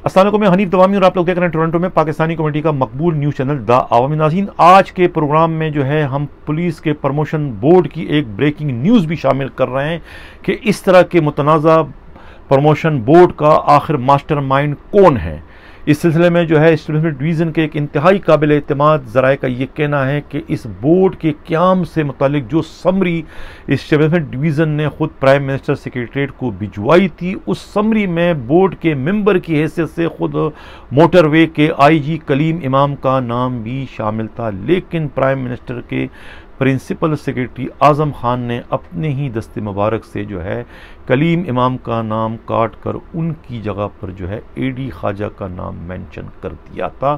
अस्सलाम वालेकुम, मैं हनीफ दवामी और आप लोग देख रहे हैं टोरंटो में पाकिस्तानी कम्युनिटी का मकबूल न्यूज़ चैनल द आवामी नाज़रीन। आज के प्रोग्राम में जो है हम पुलिस के प्रमोशन बोर्ड की एक ब्रेकिंग न्यूज़ भी शामिल कर रहे हैं कि इस तरह के मुतनाज़ा प्रमोशन बोर्ड का आखिर मास्टरमाइंड कौन है। इस सिलसिले में जो है एस्टेब्लिशमेंट डिवीज़न के एक इंतहाई काबिल एतमाद ज़राए का ये कहना है कि इस बोर्ड के क़याम से मुतालिक जो समरी एस्टेब्लिशमेंट डिवीज़न ने ख़ुद प्राइम मिनिस्टर सेक्रेटरीट को भिजवाई थी, उस समरी में बोर्ड के मेंबर की हैसियत से ख़ुद मोटरवे के IG कलीम इमाम का नाम भी शामिल था। लेकिन प्राइम मिनिस्टर के प्रिंसिपल सेक्रेटरी आज़म खान ने अपने ही दस्ते मुबारक से जो है कलीम इमाम का नाम काट कर उनकी जगह पर जो है AD ख्वाजा का नाम मेंशन कर दिया था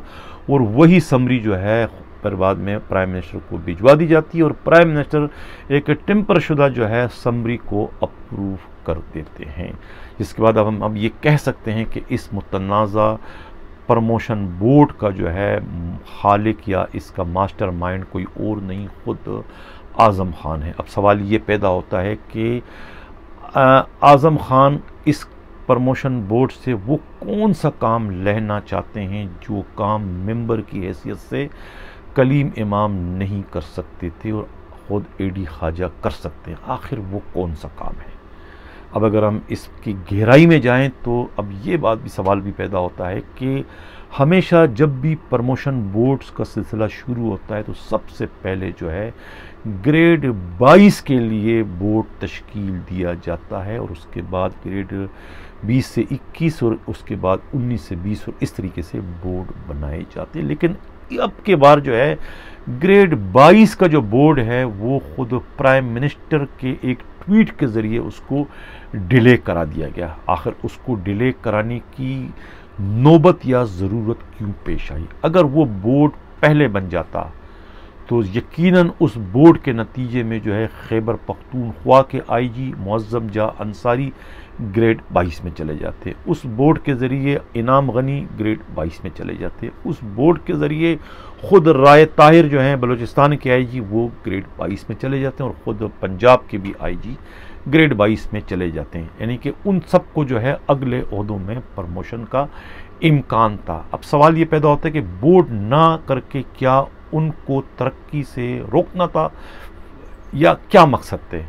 और वही समरी जो है पर बाद में प्राइम मिनिस्टर को भिजवा दी जाती है और प्राइम मिनिस्टर एक टेम्पर शुदा जो है समरी को अप्रूव कर देते हैं। जिसके बाद अब हम अब ये कह सकते हैं कि इस मुतनाज़ा प्रमोशन बोर्ड का जो है खालिक या इसका मास्टरमाइंड कोई और नहीं, खुद आज़म खान है। अब सवाल ये पैदा होता है कि आज़म खान इस प्रमोशन बोर्ड से वो कौन सा काम लेना चाहते हैं जो काम मेंबर की हैसियत से कलीम इमाम नहीं कर सकते थे और ख़ुद AD ख्वाजा कर सकते हैं। आखिर वो कौन सा काम है? अब अगर हम इसकी गहराई में जाएं तो अब ये बात भी सवाल भी पैदा होता है कि हमेशा जब भी प्रमोशन बोर्ड्स का सिलसिला शुरू होता है तो सबसे पहले जो है ग्रेड 22 के लिए बोर्ड तश्कील दिया जाता है और उसके बाद ग्रेड 20 से 21 और उसके बाद 19 से 20 और इस तरीके से बोर्ड बनाए जाते हैं। लेकिन अब के बार जो है ग्रेड 22 का जो बोर्ड है वो खुद प्राइम मिनिस्टर के एक ट्वीट के ज़रिए उसको डिले करा दिया गया। आखिर उसको डिले कराने की नौबत या ज़रूरत क्यों पेश आई? अगर वो बोर्ड पहले बन जाता तो यकीनन उस बोर्ड के नतीजे में जो है खैबर पख्तूनख्वा के IG मुअज़्ज़म जा अंसारी ग्रेड 22 में चले जाते, उस बोर्ड के ज़रिए इनाम गनी ग्रेड 22 में चले जाते, उस बोर्ड के ज़रिए ख़ुद राय ताहिर जो हैं बलूचिस्तान के IG वो ग्रेड 22 में चले जाते हैं और ख़ुद पंजाब के भी IG ग्रेड 22 में चले जाते हैं। यानी कि उन सब को जो है अगले ओहदों में प्रमोशन का इम्कान था। अब सवाल ये पैदा होता है कि बोर्ड ना करके क्या उनको तरक्की से रोकना था या क्या मकसद थे?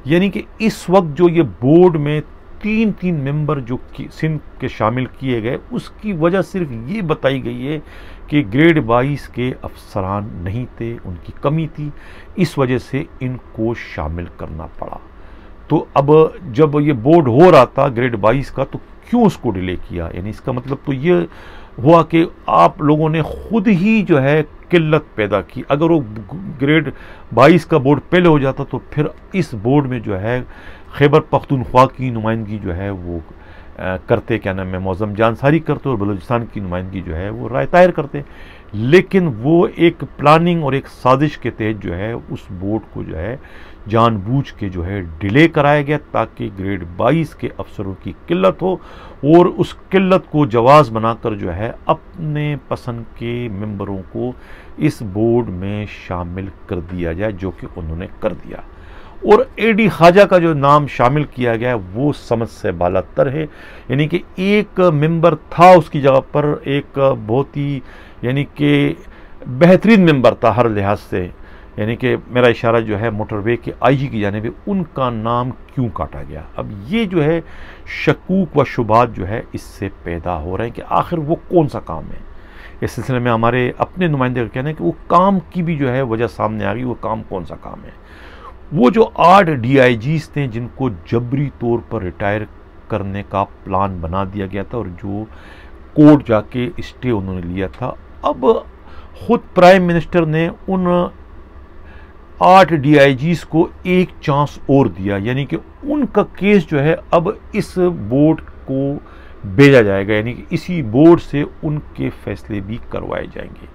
यानी कि इस वक्त जो ये बोर्ड में तीन मेंबर जो सिंध के शामिल किए गए उसकी वजह सिर्फ ये बताई गई है कि ग्रेड 22 के अफसरान नहीं थे, उनकी कमी थी, इस वजह से इनको शामिल करना पड़ा। तो अब जब ये बोर्ड हो रहा था ग्रेड 22 का तो क्यों उसको डिले किया? यानी इसका मतलब तो ये हुआ कि आप लोगों ने खुद ही जो है किल्लत पैदा की। अगर वो ग्रेड 22 का बोर्ड पहले हो जाता तो फिर इस बोर्ड में जो है खैबर पख्तूनख्वा की नुमाइंदगी जो है वो करते, क्या नाम है, मुअज़्ज़म जा अंसारी करते और बलूचिस्तान की नुमाइंदगी जो है वो राय ताहिर करते। लेकिन वो एक प्लानिंग और एक साजिश के तहत जो है उस बोर्ड को जो है जानबूझ के जो है डिले कराया गया ताकि ग्रेड 22 के अफसरों की किल्लत हो और उस किल्लत को जवाज़ बनाकर जो है अपने पसंद के मेंबरों को इस बोर्ड में शामिल कर दिया जाए, जो कि उन्होंने कर दिया। और AD ख्वाजा का जो नाम शामिल किया गया वो समझ से बालातर है। यानी कि एक मेंबर था उसकी जगह पर एक बहुत ही यानी कि बेहतरीन मेंबर था हर लिहाज से। यानी कि मेरा इशारा जो है मोटरवे के IG की जानिब उनका नाम क्यों काटा गया? अब ये जो है शकूक व शुबात जो है इससे पैदा हो रहे हैं कि आखिर वो कौन सा काम है। इस सिलसिले में हमारे अपने नुमाइंदे का कहना है कि वो काम की भी जो है वजह सामने आ गई। वो काम कौन सा काम है? वो जो 8 DIGs थे जिनको जबरी तौर पर रिटायर करने का प्लान बना दिया गया था और जो कोर्ट जाके स्टे उन्होंने लिया था, अब खुद प्राइम मिनिस्टर ने उन 8 DIGs को एक चांस और दिया। यानी कि उनका केस जो है अब इस बोर्ड को भेजा जाएगा, यानी कि इसी बोर्ड से उनके फैसले भी करवाए जाएंगे।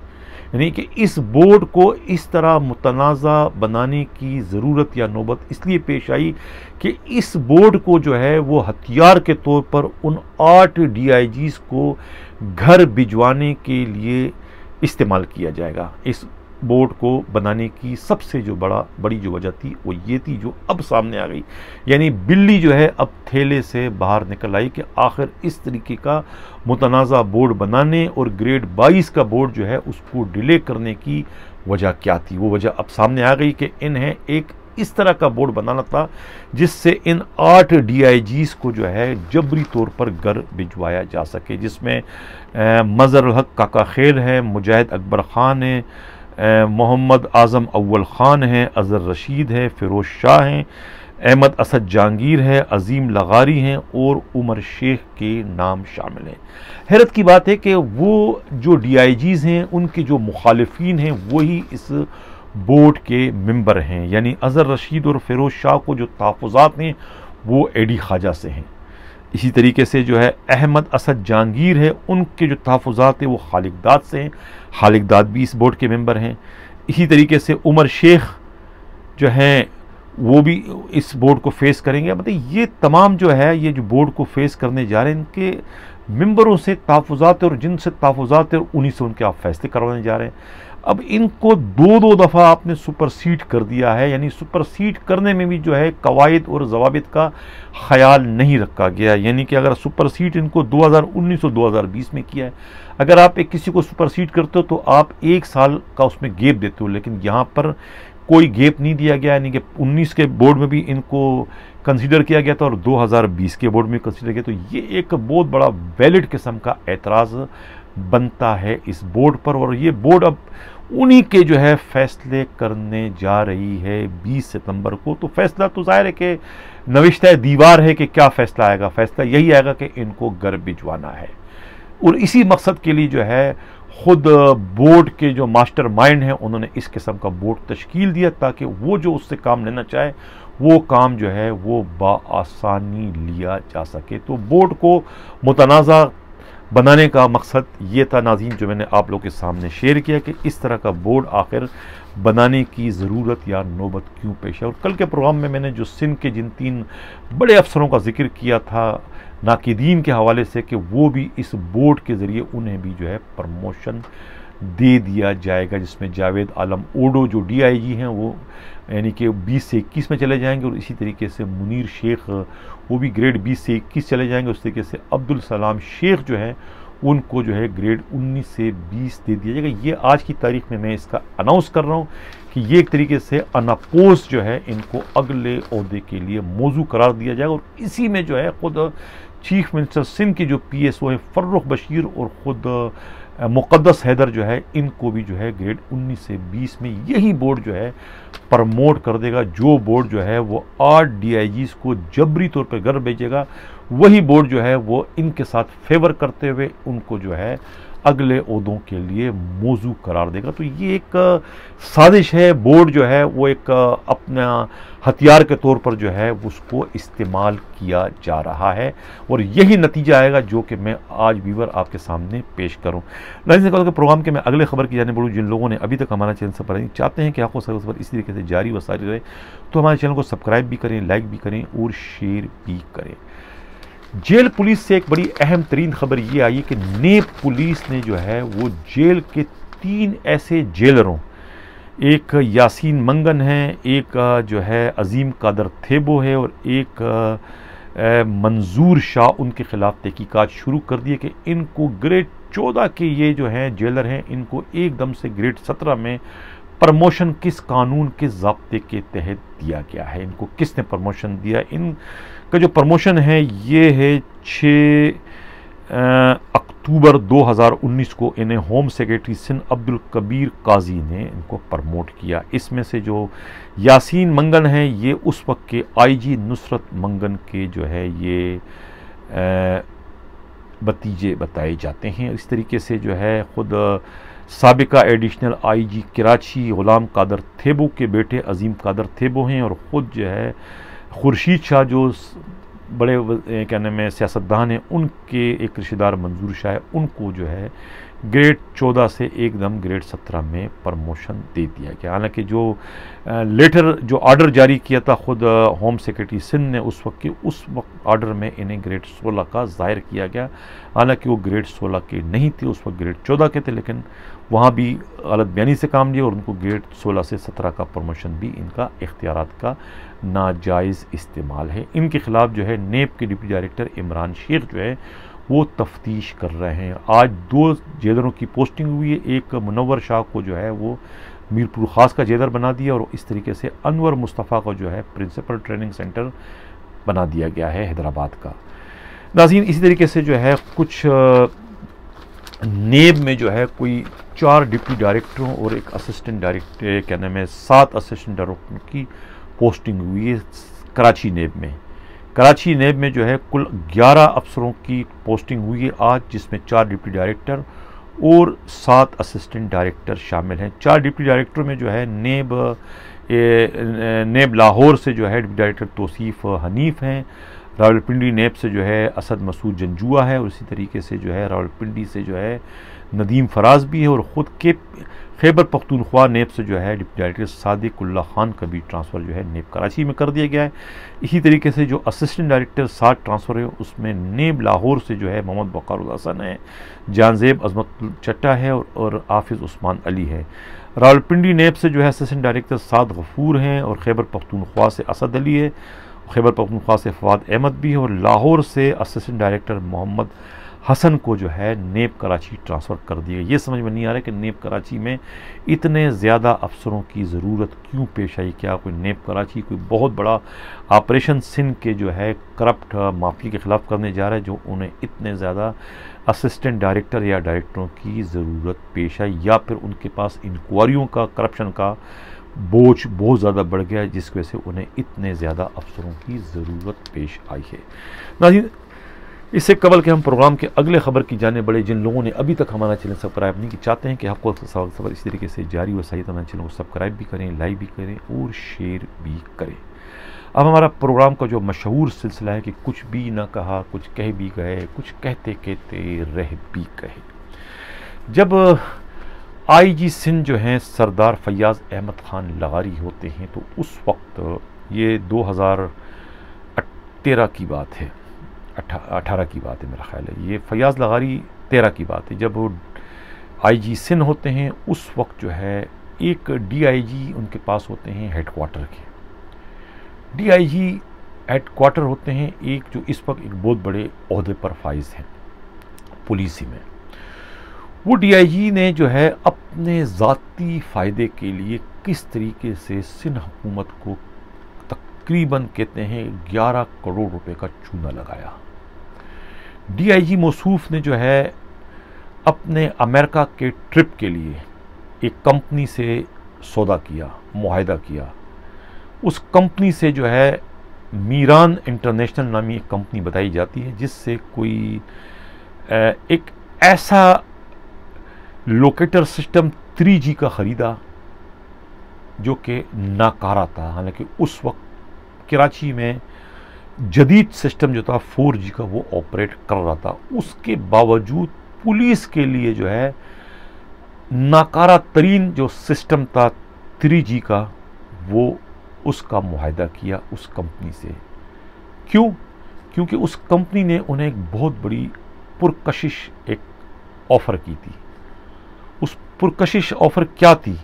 यानी कि इस बोर्ड को इस तरह मुतनाज़ा बनाने की ज़रूरत या नौबत इसलिए पेश आई कि इस बोर्ड को जो है वो हथियार के तौर पर उन 8 DIGs को घर भिजवाने के लिए इस्तेमाल किया जाएगा। इस बोर्ड को बनाने की सबसे जो बड़ी जो वजह थी वो ये थी जो अब सामने आ गई, यानी बिल्ली जो है अब थैले से बाहर निकल आई कि आखिर इस तरीके का मुतनाज़ा बोर्ड बनाने और ग्रेड 22 का बोर्ड जो है उसको डिले करने की वजह क्या थी। वो वजह अब सामने आ गई कि इन्हें एक इस तरह का बोर्ड बनाना था जिससे इन 8 DIGs को जो है जबरी तौर पर घर भिजवाया जा सके, जिसमें मज़हरुल हक काका खैर हैं, मुजाहिद अकबर ख़ान हैं, मोहम्मद आज़म अव्वल ख़ान हैं, अज़हर रशीद हैं, फ़िरोज़ शाह हैं, अहमद असद जहांगीर है, अजीम लगारी हैं और उमर शेख के नाम शामिल हैं। हैरत की बात है कि वो जो DIGs हैं उनके जो मुखालिफिन हैं वही इस बोर्ड के मेंबर हैं, यानी अज़हर रशीद और फ़िरोज़ शाह को जो तहफ़्फ़ुज़ात हैं वो एडी ख्वाजा से हैं। इसी तरीके से जो है अहमद असद जहांगीर है, उनके जो तहफ़्फ़ुज़ात हैं वो खालिक दाद से हैं, खालिक दाद भी इस बोर्ड के मेंबर हैं। इसी तरीके से उमर शेख जो हैं वो भी इस बोर्ड को फेस करेंगे। मतलब ये तमाम जो है ये जो बोर्ड को फेस करने जा रहे हैं इनके मेंबरों से तहफ़्फ़ुज़ात और जिनसे तहफ़्फ़ुज़ात है उन्हीं से उनके आप फैसले करवाने जा रहे हैं। अब इनको दो दफ़ा आपने सुपरसीड कर दिया है, यानी सुपरसीड करने में भी जो है कवायद और ज़वाबित का ख्याल नहीं रखा गया, यानी कि अगर सुपरसीड इनको 2019 और 2020 में किया है, अगर आप एक किसी को सुपरसीड करते हो तो आप 1 साल का उसमें गेप देते हो, लेकिन यहाँ पर कोई गेप नहीं दिया गया, यानी कि 19 के बोर्ड में भी इनको कंसीडर किया गया था और 2020 के बोर्ड में कंसीडर किया। तो ये एक बहुत बड़ा वैलिड किस्म का एतराज़ बनता है इस बोर्ड पर, और ये बोर्ड अब उन्हीं के जो है फैसले करने जा रही है 20 सितंबर को। तो फैसला तो ज़ाहिर है कि नविश्ता दीवार है कि क्या फैसला आएगा। फैसला यही आएगा कि इनको घर भिजवाना है, और इसी मकसद के लिए जो है खुद बोर्ड के जो मास्टर माइंड हैं उन्होंने इस किस्म का बोर्ड तश्कील दिया ताकि वो जो उससे काम लेना चाहे वो काम जो है वो बाआसानी लिया जा सके। तो बोर्ड को मुतनाज़ा बनाने का मकसद ये था नाज़रीन, जो मैंने आप लोगों के सामने शेयर किया कि इस तरह का बोर्ड आखिर बनाने की ज़रूरत या नौबत क्यों पेश है। और कल के प्रोग्राम में मैंने जो सिंध के जिन 3 बड़े अफसरों का जिक्र किया था नाकिदीन के हवाले से कि वो भी इस बोर्ड के ज़रिए उन्हें भी जो है प्रमोशन दे दिया जाएगा, जिसमें जावेद आलम ओडो जो DIG हैं वो यानी कि 20 से 21 में चले जाएंगे, और इसी तरीके से मुनीर शेख वो भी ग्रेड 20 से 21 चले जाएंगे। उस तरीके से अब्दुल सलाम शेख जो है उनको जो है ग्रेड 19 से 20 दे दिया जाएगा। ये आज की तारीख में मैं इसका अनाउंस कर रहा हूँ कि ये एक तरीके से अनअपोज जो है इनको अगले ओहदे के लिए मौजू करार दिया जाएगा। और इसी में जो है खुद चीफ मिनिस्टर सिंध की जो PSO हैं फर्रुख बशीर और ख़ुद मुक़द्दस हैदर जो है इनको भी जो है ग्रेड 19 से 20 में यही बोर्ड जो है प्रमोट कर देगा। जो बोर्ड जो है वो 8 DIGs को जबरी तौर पर घर भेजेगा, वही बोर्ड जो है वो इनके साथ फेवर करते हुए उनको जो है अगले ओहदों के लिए मौजू करार देगा। तो ये एक साजिश है। बोर्ड जो है वो एक अपना हथियार के तौर पर जो है उसको इस्तेमाल किया जा रहा है, और यही नतीजा आएगा जो कि मैं आज व्यूअर आपके सामने पेश करूं। नाज़रीन के प्रोग्राम के मैं अगले खबर की जाने बढ़ूँ। जिन लोगों ने अभी तक हमारा चैनल सब्सक्राइब नहीं चाहते हैं कि आपको खबर इसी तरीके से जारी व सारी रहे, तो हमारे चैनल को सब्सक्राइब भी करें, लाइक भी करें और शेयर भी करें। जेल पुलिस से एक बड़ी अहम तरीन खबर ये आई कि नेप पुलिस ने जो है वो जेल के 3 ऐसे जेलरों, एक यासीन मंगन है, एक जो है अजीम कादर थेबो है और एक मंजूर शाह, उनके खिलाफ तहकीकात शुरू कर दिए कि इनको ग्रेड 14 के ये जो हैं जेलर हैं इनको एकदम से ग्रेड 17 में प्रमोशन किस कानून के ज़ाब्ते के तहत दिया गया है, इनको किसने प्रमोशन दिया। इनका जो प्रमोशन है ये है 6 अक्टूबर 2019 को इन्हें होम सेक्रेटरी सिंध अब्दुल कबीर काजी ने इनको प्रमोट किया। इसमें से जो यासीन मंगन हैं ये उस वक्त के IG नुसरत मंगन के जो है ये भतीजे बताए जाते हैं। इस तरीके से जो है ख़ुद साबिका एडिशनल IG कराची गुलाम कादर थेबो के बेटे अजीम कादर थेबो हैं, और ख़ुद जो है खुर्शीद शाह जो बड़े कहने में सियासतदान हैं उनके एक रिश्तेदार मंजूर शाह है, उनको जो है ग्रेड 14 से एकदम ग्रेड 17 में प्रमोशन दे दिया गया। हालांकि जो लेटर जो ऑर्डर जारी किया था खुद होम सेक्रेटरी सिंध ने उस वक्त ऑर्डर में इन्हें ग्रेड 16 का जाहिर किया गया। हालांकि वो ग्रेड 16 के नहीं थे, उस वक्त ग्रेड 14 के थे, लेकिन वहाँ भी गलत बयानी से काम लिया और उनको ग्रेड 16 से 17 का प्रमोशन भी इनका इख्तियारात का नाजायज़ इस्तेमाल है। इनके ख़िलाफ़ जो है नेब के डिप्टी डायरेक्टर इमरान शेख जो है वो तफ्तीश कर रहे हैं। आज 2 जेलरों की पोस्टिंग हुई है। एक मुनव्वर शाह को जो है वो मीरपुर ख़ास का जेलर बना दिया और इस तरीके से अनवर मुस्तफ़ा को जो है प्रिंसिपल ट्रेनिंग सेंटर बना दिया गया है हैदराबाद का। नाज़रीन, इसी तरीके से जो है कुछ नेब में जो है कोई 4 डिप्टी डायरेक्टरों और एक असिस्टेंट डायरेक्टर, क्या नाम है, 7 असिस्टेंट डायरेक्टरों की पोस्टिंग हुई है कराची नेब में। कराची नेब में जो है कुल 11 अफसरों की पोस्टिंग हुई है आज, जिसमें 4 डिप्टी डायरेक्टर और 7 असिस्टेंट डायरेक्टर शामिल हैं। 4 डिप्टी डायरेक्टरों में जो है नेब लाहौर से जो है डिप्टी डायरेक्टर तौसीफ हनीफ हैं, रावलपिंडी नेब से जो है असद मसूद जंजुआ है और इसी तरीके से जो है रावलपिंडी से जो है नदीम फराज भी है और ख़ुद के खैबर पख्तूनख्वा नेब से जो है डिप्टी डायरेक्टर सादिकुल्ला खान का भी ट्रांसफ़र जो है नेब कराची में कर दिया गया है। इसी तरीके से जो असिस्टेंट डायरेक्टर 7 ट्रांसफ़र है उसमें नेब लाहौर से जो है मोहम्मद बकार हसन है, जानजेब अजमत चट्टा है और हाफिज़ उस्मान अली है। रावलपिंडी नेब से जो है असिस्टेंट डायरेक्टर साद गफूर हैं और खैबर पख्तूनख्वा से असद अली है, खैबर पख्तूनख्वा से फवाद अहमद भी है और लाहौर से असिस्टेंट डायरेक्टर मोहम्मद हसन को जो है नेब कराची ट्रांसफ़र कर दिया। ये समझ में नहीं आ रहा है कि नेब कराची में इतने ज़्यादा अफसरों की ज़रूरत क्यों पेश आई। क्या कोई नेब कराची कोई बहुत बड़ा ऑपरेशन सिंध के जो है करप्ट माफी के ख़िलाफ़ करने जा रहा है, जो उन्हें इतने ज़्यादा असिस्टेंट डायरेक्टर या डायरेक्टरों की ज़रूरत पेश आई, या फिर उनके पास इंक्वायरियों का, करप्शन का बोझ बहुत ज़्यादा बढ़ गया है जिसकी वजह से उन्हें इतने ज़्यादा अफसरों की ज़रूरत पेश आई है। नाज़रीन, इससे कबल के हम प्रोग्राम के अगले खबर की जाने बढ़े। जिन लोगों ने अभी तक हमारा चैनल सब्सक्राइब नहीं किया, चाहते हैं कि आपको खबर इसी तरीके से जारी व सही तरह चैनल को सब्सक्राइब भी करें, लाइक भी करें और शेयर भी करें। अब हमारा प्रोग्राम का जो मशहूर सिलसिला है कि कुछ भी ना कहा, कुछ कह भी गए, कुछ कहते कहते रह भी गए। जब IG सिंध जो हैं सरदार फैयाज़ अहमद ख़ान लगारी होते हैं तो उस वक्त ये 2013 की बात है, 18 की बात है मेरा ख्याल है, ये फैयाज़ लगारी 13 की बात है। जब वो IG सिंध होते हैं उस वक्त जो है एक DIG उनके पास होते हैं हेडक्वार्टर के। DIG हेडक्वार्टर होते हैं एक जो इस वक्त एक बहुत बड़े ओहदे पर फाइज हैं पुलिस में। वो DIG ने जो है अपने ज़ाती फ़ायदे के लिए किस तरीके से सिंध हुकूमत को तकरीबन कहते हैं 11 करोड़ रुपए का चूना लगाया। DIG मौसूफ ने जो है अपने अमेरिका के ट्रिप के लिए एक कंपनी से सौदा किया, मुआहदा किया। उस कंपनी से जो है मीरान इंटरनेशनल नामी एक कंपनी बताई जाती है, जिससे कोई एक ऐसा लोकेटर सिस्टम 3G का ख़रीदा जो कि नाकारा था। हालांकि उस वक्त कराची में जदीद सिस्टम जो था 4G का वो ऑपरेट कर रहा था। उसके बावजूद पुलिस के लिए जो है नाकारा तरीन जो सिस्टम था 3G का, वो उसका मुआहदा किया उस कंपनी से। क्यों? क्योंकि उस कंपनी ने उन्हें एक बहुत बड़ी पुरकशिश एक ऑफ़र की थी। उस पुरकशिश ऑफ़र क्या थी?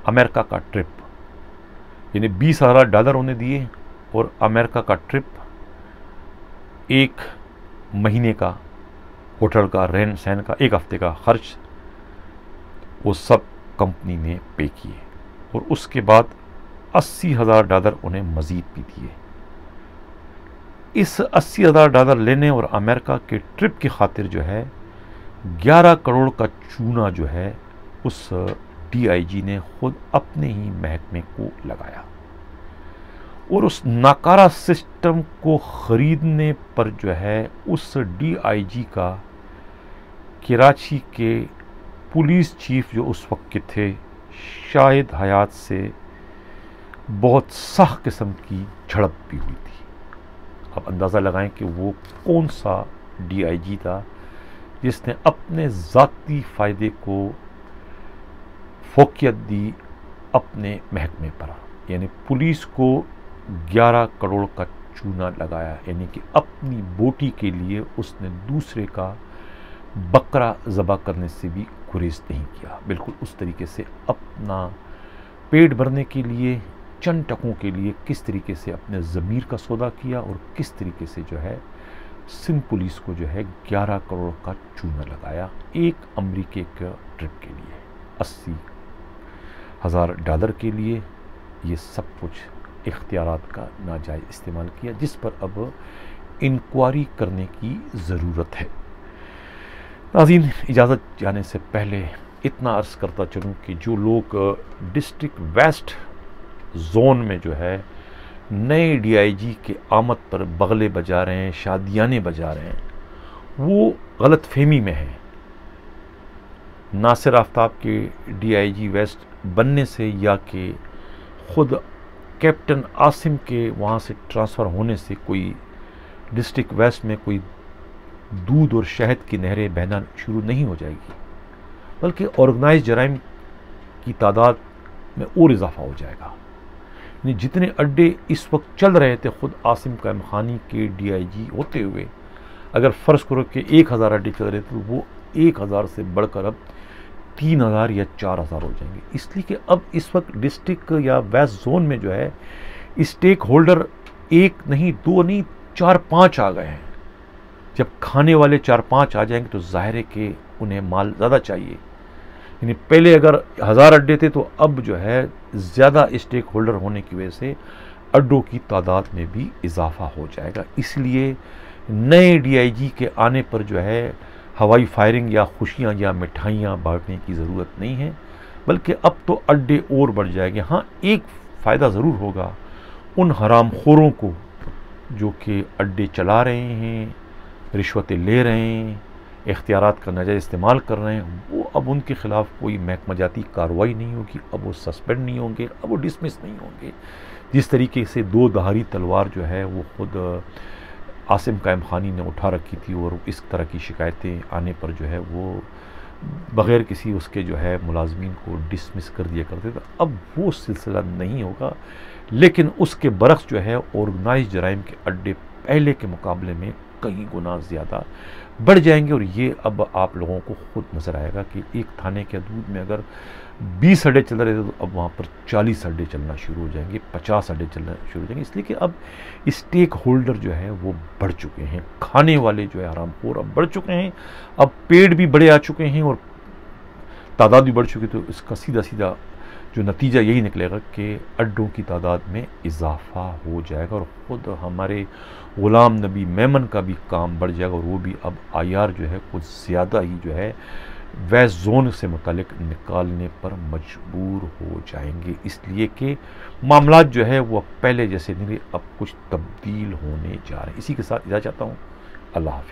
अमेरिका का ट्रिप, यानी $20,000 उन्हें दिए और अमेरिका का ट्रिप, 1 महीने का होटल का, रहन सहन का, 1 हफ्ते का खर्च, वो सब कंपनी ने पे किए और उसके बाद $80,000 उन्हें मज़ीद भी दिए। इस $80,000 लेने और अमेरिका के ट्रिप की खातिर जो है 11 करोड़ का चूना जो है उस DIG ने खुद अपने ही महकमे को लगाया और उस नाकारा सिस्टम को ख़रीदने पर जो है उस DIG का कराची के पुलिस चीफ जो उस वक्त के थे शाहिद हयात से बहुत सख्त किस्म की झड़प भी हुई थी। अब अंदाज़ा लगाएं कि वो कौन सा DIG था जिसने अपने ज़ाती फ़ायदे को फोकियत दी अपने महकमे पर, यानी पुलिस को 11 करोड़ का चूना लगाया, यानी कि अपनी बोटी के लिए उसने दूसरे का बकरा ज़बह करने से भी गुरेज नहीं किया। बिल्कुल उस तरीके से अपना पेट भरने के लिए, चंद टकों के लिए किस तरीके से अपने ज़मीर का सौदा किया और किस तरीके से जो है सिंध पुलिस को जो है 11 करोड़ का चूना लगाया एक अमेरिकी के ट्रिप के लिए, $80,000 के लिए। ये सब कुछ इख्तियारात का नाजायज़ इस्तेमाल किया, जिस पर अब इंक्वायरी करने की ज़रूरत है। नाज़रीन, इजाज़त जाने से पहले इतना अर्ज़ करता चलूँ कि जो लोग डिस्ट्रिक्ट वेस्ट जोन में जो है नए डीआईजी के आमद पर बगले बजा रहे हैं, शादियाने बजा रहे हैं, वो गलत फहमी में हैं। नासिर आफ्ताब के डीआईजी वेस्ट बनने से या कि ख़ुद कैप्टन आसिम के वहाँ से ट्रांसफ़र होने से कोई डिस्ट्रिक्ट वेस्ट में कोई दूध और शहद की नहरें बहना शुरू नहीं हो जाएगी, बल्कि ऑर्गेनाइज जराइम की तादाद में और इजाफा हो जाएगा। यानी जितने अड्डे इस वक्त चल रहे थे खुद आसिम कायम खानी के डीआईजी होते हुए, अगर फ़र्ज़ करो कि 1000 अड्डे चल रहे थे तो वो 1000 से बढ़कर अब 3000 या 4000 हो जाएंगे। इसलिए कि अब इस वक्त डिस्ट्रिक्ट या वेस्ट जोन में जो है स्टेक होल्डर एक नहीं, दो नहीं, 4-5 आ गए हैं। जब खाने वाले 4-5 आ जाएंगे तो ज़ाहिर है कि उन्हें माल ज़्यादा चाहिए। यानी पहले अगर 1000 अड्डे थे तो अब जो है ज़्यादा स्टेक होल्डर होने की वजह से अड्डों की तादाद में भी इजाफा हो जाएगा। इसलिए नए डीआईजी के आने पर जो है हवाई फायरिंग या खुशियाँ या मिठाइयाँ बांटने की ज़रूरत नहीं है, बल्कि अब तो अड्डे और बढ़ जाएंगे। हाँ, एक फ़ायदा ज़रूर होगा उन हरामखोरों को जो कि अड्डे चला रहे हैं, रिश्वतें ले रहे हैं, इख्तियारात का नाजायज़ इस्तेमाल कर रहे हैं, वो अब उनके ख़िलाफ़ कोई महकमाजाती कार्रवाई नहीं होगी, अब वो सस्पेंड नहीं होंगे, अब वो डिसमिस नहीं होंगे। जिस तरीके से 2 धारी तलवार जो है वो ख़ुद आसिम कायम खानी ने उठा रखी थी और इस तरह की शिकायतें आने पर जो है वो बग़ैर किसी उसके जो है मुलाजमीन को डिसमिस कर दिया करते थे, अब वो सिलसिला नहीं होगा। लेकिन उसके बरक्स जो है ऑर्गेनाइज जराइम के अड्डे पहले के मुकाबले में कई गुना ज़्यादा बढ़ जाएंगे और ये अब आप लोगों को खुद नज़र आएगा कि एक थाने के हदूद में अगर 20 अड्डे चल रहे थे तो अब वहाँ पर 40 अड्डे चलना शुरू हो जाएंगे, 50 अड्डे चलना शुरू हो जाएंगे। इसलिए कि अब स्टेक होल्डर जो है वो बढ़ चुके हैं, खाने वाले जो है हरामखोर अब बढ़ चुके हैं, अब पेड़ भी बड़े आ चुके हैं और तादाद भी बढ़ चुकी। तो इसका सीधा सीधा जो नतीजा यही निकलेगा कि अड्डों की तादाद में इजाफा हो जाएगा और ख़ुद हमारे ग़ुलाम नबी मेमन का भी काम बढ़ जाएगा और वो भी अब आईआर जो है कुछ ज़्यादा ही जो है वेस्ट जोन से मुतालिक निकालने पर मजबूर हो जाएंगे। इसलिए कि मामलात जो है वो अब पहले जैसे नहीं, अब कुछ तब्दील होने जा रहे हैं। इसी के साथ इजाज़त चाहता हूँ। अल्लाह हाफ़िज़।